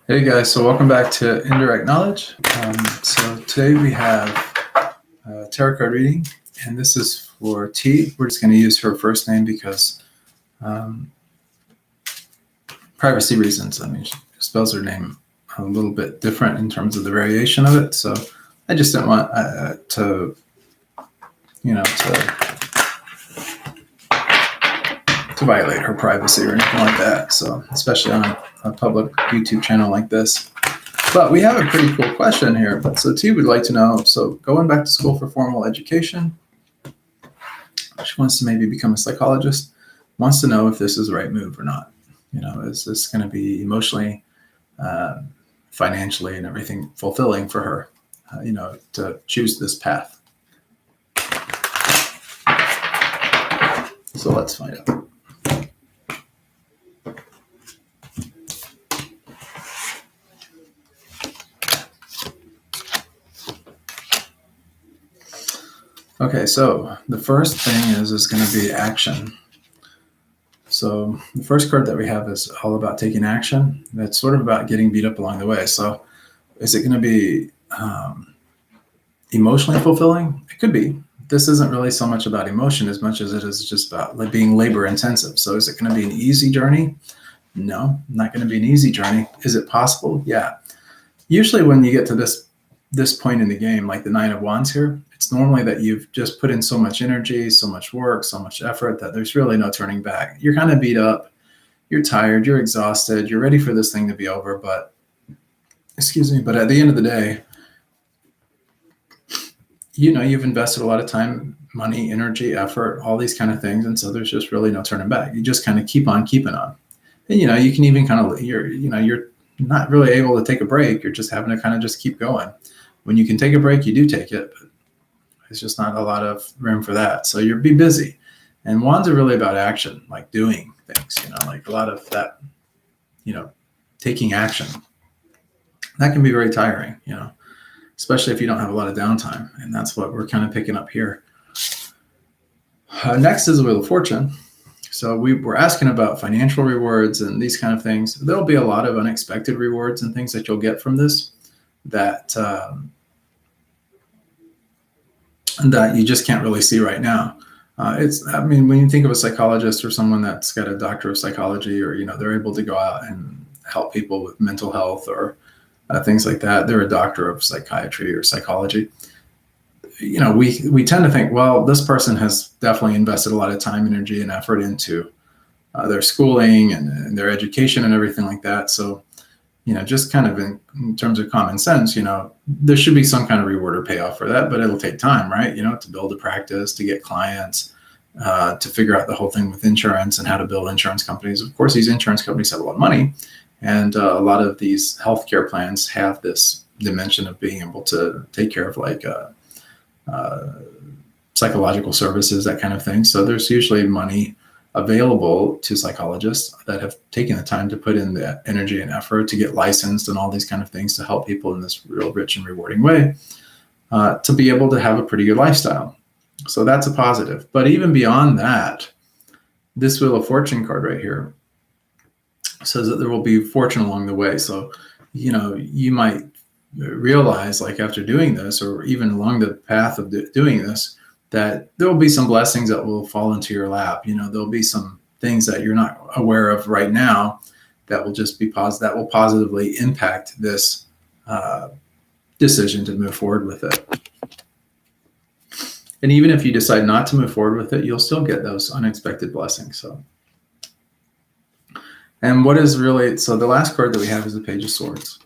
Hey guys, so welcome back to Indirect Knowledge. So today we have a tarot card reading, and this is for T. We're just going to use her first name because privacy reasons. I mean, she spells her name a little bit different in terms of the variation of it, so I just didn't want to violate her privacy or anything like that. So especially on a public YouTube channel like this. But we have a pretty cool question here. So T would like to know, so going back to school for formal education, she wants to maybe become a psychologist, wants to know if this is the right move or not. You know, is this going to be emotionally, financially, and everything fulfilling for her, to choose this path. So let's find out. Okay, so the first thing is going to be action. So the first card that we have is all about taking action. That's sort of about getting beat up along the way. So is it going to be emotionally fulfilling? It could be. This isn't really so much about emotion as much as it is just about being labor intensive. So is it going to be an easy journey? No, not going to be an easy journey. Is it possible? Yeah. Usually when you get to this point in the game, like the Nine of Wands here, it's normally that you've just put in so much energy, so much work, so much effort that there's really no turning back. You're kind of beat up, you're tired, you're exhausted, you're ready for this thing to be over, but at the end of the day, you've invested a lot of time, money, energy, effort, all these kind of things, and so there's just really no turning back. You just kind of keep on keeping on. And you can even you're not really able to take a break. You're just having to kind of just keep going. When you can take a break, you do take it, but it's just not a lot of room for that. So you'll be busy. And wands are really about action, like doing things, like a lot of that, taking action. That can be very tiring, especially if you don't have a lot of downtime. And that's what we're kind of picking up here. Next is the Wheel of Fortune. So we're asking about financial rewards and these kind of things. There'll be a lot of unexpected rewards and things that you'll get from this that you just can't really see right now. When you think of a psychologist or someone that's got a doctor of psychology, or, they're able to go out and help people with mental health or things like that. They're a doctor of psychiatry or psychology. We tend to think, well, this person has definitely invested a lot of time, energy, and effort into their schooling and their education and everything like that. So, just kind of in terms of common sense, there should be some kind of reward or payoff for that, but it'll take time, right? To build a practice, to get clients, to figure out the whole thing with insurance and how to build insurance companies. Of course, these insurance companies have a lot of money, and a lot of these healthcare plans have this dimension of being able to take care of psychological services, that kind of thing. So there's usually money available to psychologists that have taken the time to put in the energy and effort to get licensed and all these kind of things to help people in this real rich and rewarding way to be able to have a pretty good lifestyle. So that's a positive. But even beyond that, this Wheel of Fortune card right here says that there will be fortune along the way. So, you might realize, like after doing this, or even along the path of doing this, that there will be some blessings that will fall into your lap. There'll be some things that you're not aware of right now that will just be that will positively impact this decision to move forward with it. And even if you decide not to move forward with it, you'll still get those unexpected blessings. And what is really, so the last card that we have is the Page of Swords.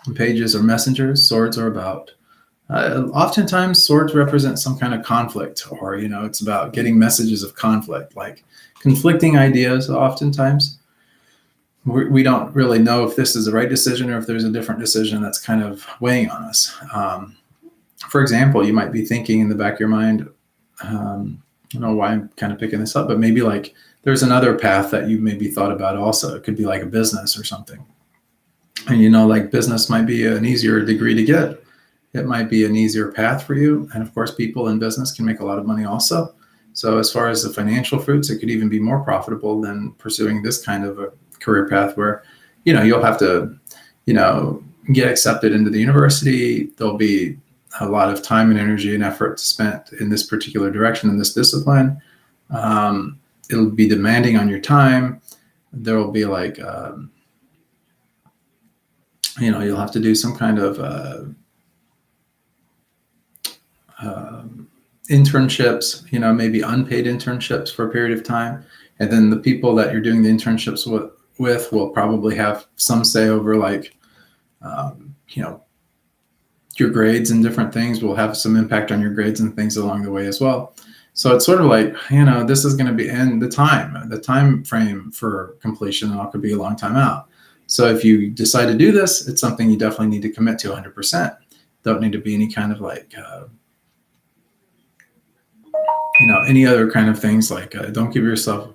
And pages are messengers. Swords are about, oftentimes swords represent some kind of conflict, or, it's about getting messages of conflict, like conflicting ideas. Oftentimes we don't really know if this is the right decision or if there's a different decision that's kind of weighing on us. For example, you might be thinking in the back of your mind, I don't know why I'm kind of picking this up, but maybe like there's another path that you maybe thought about also. It could be like a business or something. And like business might be an easier degree to get. It might be an easier path for you. And of course, people in business can make a lot of money also. So as far as the financial fruits, it could even be more profitable than pursuing this kind of a career path where, you'll have to, get accepted into the university. There'll be a lot of time and energy and effort spent in this particular direction, in this discipline. It'll be demanding on your time. There will be like, you'll have to do some kind of internships, maybe unpaid internships for a period of time. And then the people that you're doing the internships with will probably have some say over like, your grades and different things will have some impact on your grades and things along the way as well. So it's sort of like, this is going to be, and the time frame for completion could be a long time out. So if you decide to do this, it's something you definitely need to commit to 100%. Don't need to be any kind of like, any other kind of things like, don't give yourself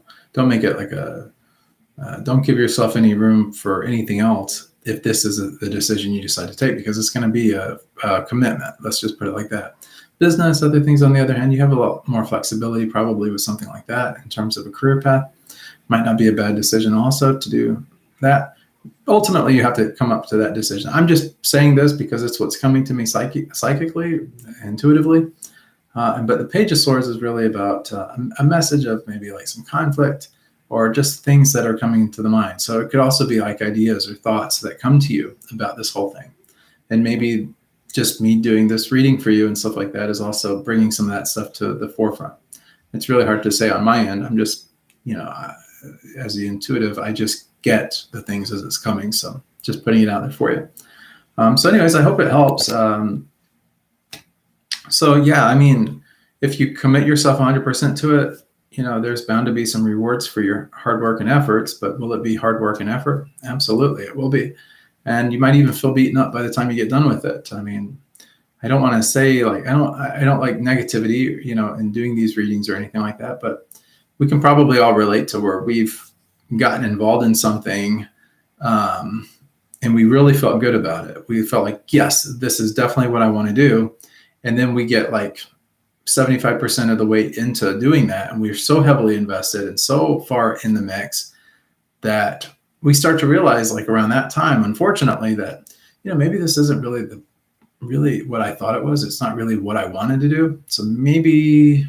any room for anything else if this is the decision you decide to take, because it's going to be a commitment. Let's just put it like that. Business, other things on the other hand, you have a lot more flexibility probably with something like that in terms of a career path. Might not be a bad decision also to do that. Ultimately, you have to come up to that decision. I'm just saying this because it's what's coming to me psychically, intuitively. But the Page of Swords is really about a message of maybe like some conflict or just things that are coming to the mind. So it could also be like ideas or thoughts that come to you about this whole thing. And maybe just me doing this reading for you and stuff like that is also bringing some of that stuff to the forefront. It's really hard to say on my end. I'm just, as the intuitive, I just get the things as it's coming. So just putting it out there for you. So anyways, I hope it helps. So yeah, I mean, if you commit yourself 100% to it, there's bound to be some rewards for your hard work and efforts, but will it be hard work and effort? Absolutely, it will be. And you might even feel beaten up by the time you get done with it. I mean, I don't want to say like, I don't like negativity, in doing these readings or anything like that, but we can probably all relate to where we've gotten involved in something, and we really felt good about it. We felt like, yes, this is definitely what I want to do. And then we get like 75% of the way into doing that, and we're so heavily invested and so far in the mix that we start to realize, like around that time, unfortunately, that maybe this isn't really what I thought it was. It's not really what I wanted to do. So maybe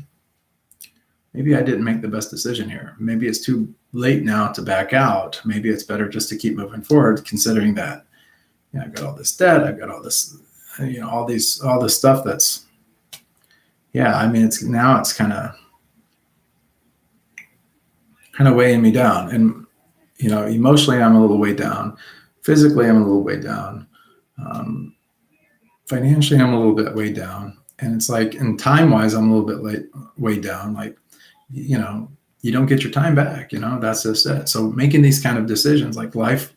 I didn't make the best decision here. Maybe it's too late now to back out. Maybe it's better just to keep moving forward, considering that I've got all this debt, I've got all this, all this stuff that's. Yeah, I mean, it's kind of weighing me down, and emotionally I'm a little way down, physically I'm a little way down, financially I'm a little bit way down, and it's like, and time-wise I'm a little bit way down. Like, you don't get your time back. That's just it. So making these kind of decisions, like life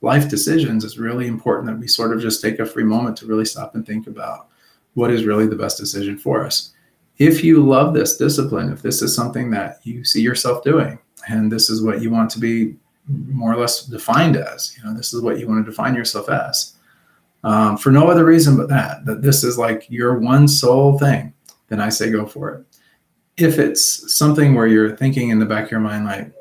decisions, is really important that we sort of just take a free moment to really stop and think about what is really the best decision for us. If you love this discipline, if this is something that you see yourself doing, and this is what you want to be more or less defined as, this is what you want to define yourself as, for no other reason but that this is like your one sole thing, then I say go for it. If it's something where you're thinking in the back of your mind, like,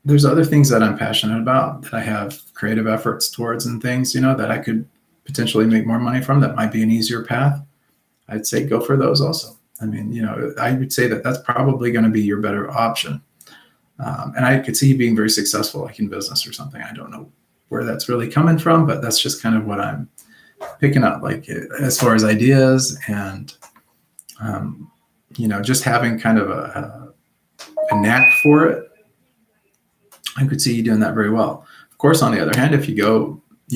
there's other things that I'm passionate about, that I have creative efforts towards and things, that I could potentially make more money from, that might be an easier path, I'd say go for those also. I mean, I would say that that's probably going to be your better option. And I could see you being very successful, like in business or something. I don't know where that's really coming from, but that's just kind of what I'm picking up, like as far as ideas and, just having kind of a knack for it. I could see you doing that very well. Of course, on the other hand, if you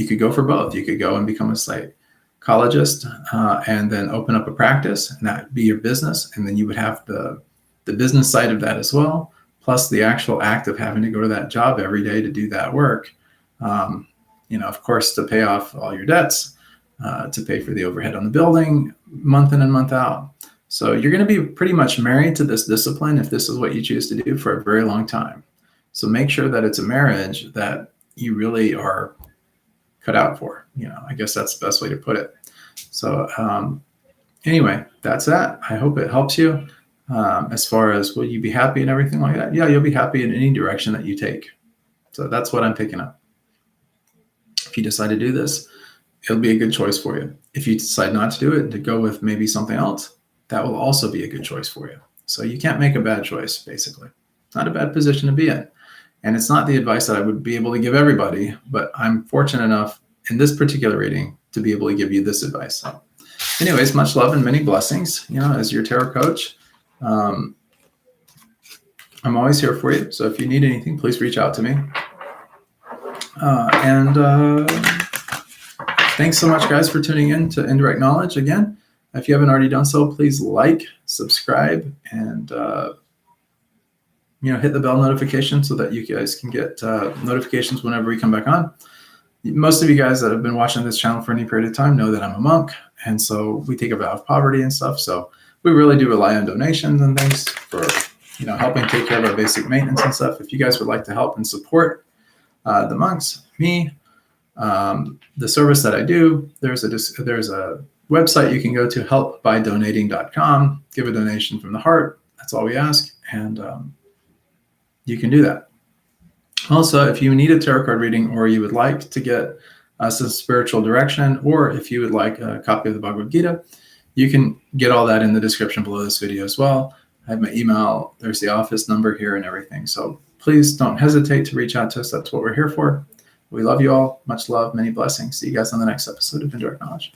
could go for both. You could go and become a psychologist and then open up a practice, and that be your business. And then you would have the business side of that as well, plus the actual act of having to go to that job every day to do that work. Of course, to pay off all your debts, to pay for the overhead on the building month in and month out. So you're going to be pretty much married to this discipline if this is what you choose to do for a very long time. So make sure that it's a marriage that you really are cut out for. I guess that's the best way to put it. So anyway, that's that. I hope it helps you. As far as will you be happy and everything like that? Yeah, you'll be happy in any direction that you take. So that's what I'm picking up. If you decide to do this, it'll be a good choice for you. If you decide not to do it and to go with maybe something else, that will also be a good choice for you. So you can't make a bad choice, basically. Not a bad position to be in. And it's not the advice that I would be able to give everybody, but I'm fortunate enough in this particular reading to be able to give you this advice. So anyways, much love and many blessings, as your tarot coach. I'm always here for you. So if you need anything, please reach out to me. Thanks so much, guys, for tuning in to Indirect Knowledge. Again, if you haven't already done so, please like, subscribe, and hit the bell notification so that you guys can get notifications whenever we come back on. Most of you guys that have been watching this channel for any period of time know that I'm a monk, and so we take a vow of poverty and stuff. So we really do rely on donations and things for helping take care of our basic maintenance and stuff. If you guys would like to help and support the monks, me, the service that I do, there's a website you can go to, helpbydonating.com. Give a donation from the heart. That's all we ask, and you can do that. Also, if you need a tarot card reading, or you would like to get some spiritual direction, or if you would like a copy of the Bhagavad Gita, you can get all that in the description below this video as well. I have my email, there's the office number here and everything. So please don't hesitate to reach out to us. That's what we're here for. We love you all. Much love, many blessings. See you guys on the next episode of Indirect Knowledge.